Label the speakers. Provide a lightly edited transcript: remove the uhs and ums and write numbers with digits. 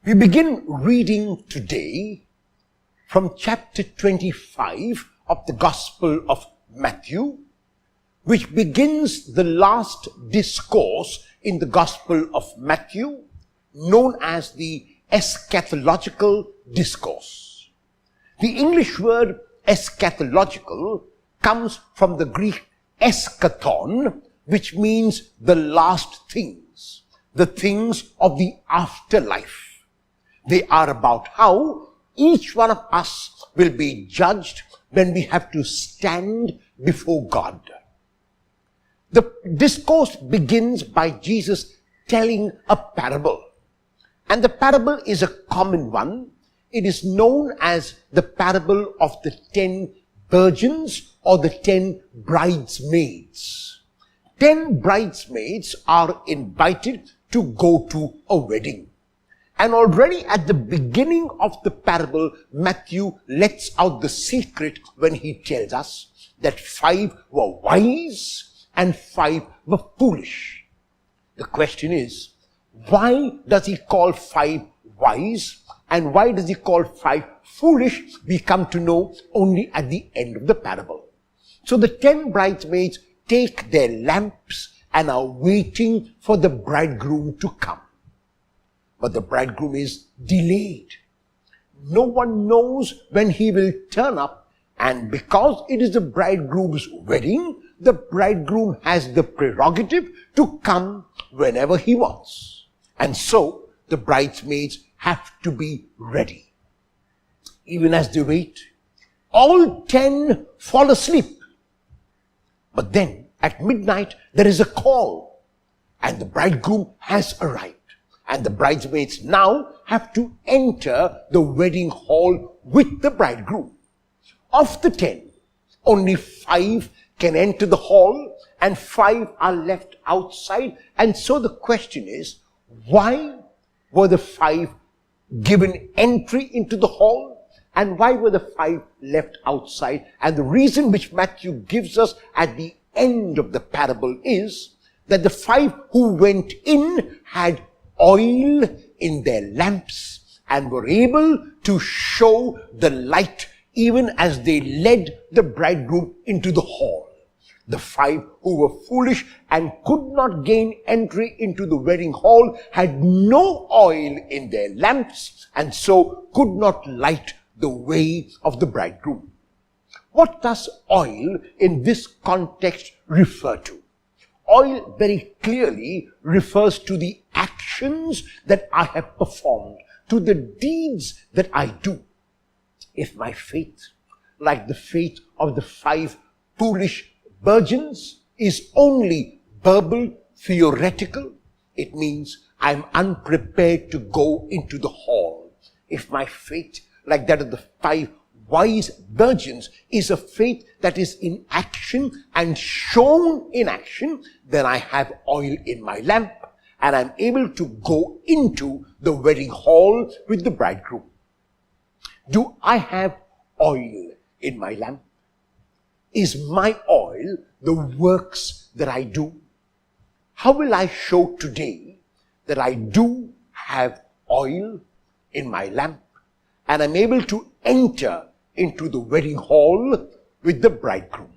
Speaker 1: We begin reading today from chapter 25 of the Gospel of Matthew, which begins the last discourse in the Gospel of Matthew, known as the eschatological discourse. The English word eschatological comes from the Greek eschaton, which means the last things, the things of the afterlife. They are about how each one of us will be judged when we have to stand before God. The discourse begins by Jesus telling a parable. And the parable is a common one. It is known as the parable of the 10 virgins or the 10 bridesmaids. 10 bridesmaids are invited to go to a wedding. And already at the beginning of the parable, Matthew lets out the secret when he tells us that 5 were wise and 5 were foolish. The question is, why does he call 5 wise and why does he call 5 foolish? We come to know only at the end of the parable. So the 10 bridesmaids take their lamps and are waiting for the bridegroom to come. But the bridegroom is delayed. No one knows when he will turn up, and because it is the bridegroom's wedding, the bridegroom has the prerogative to come whenever he wants. And so the bridesmaids have to be ready. Even as they wait, all 10 fall asleep. But then at midnight there is a call, and the bridegroom has arrived. And the bridesmaids now have to enter the wedding hall with the bridegroom. Of the 10, only 5 can enter the hall and 5 are left outside. And so the question is, why were the 5 given entry into the hall? And why were the 5 left outside? And the reason which Matthew gives us at the end of the parable is that the 5 who went in had oil in their lamps and were able to show the light even as they led the bridegroom into the hall. The 5 who were foolish and could not gain entry into the wedding hall had no oil in their lamps and so could not light the way of the bridegroom. What does oil in this context refer to? Oil very clearly refers to the actions that I have performed, to the deeds that I do. If my faith, like the faith of the 5 foolish virgins, is only verbal, theoretical, it means I'm unprepared to go into the hall. If my faith, like that of the 5 wise virgins, is a faith that is in action and shown in action, then I have oil in my lamp and I'm able to go into the wedding hall with the bridegroom. Do I have oil in my lamp? Is my oil the works that I do? How will I show today that I do have oil in my lamp and I'm able to enter into the wedding hall with the bridegroom?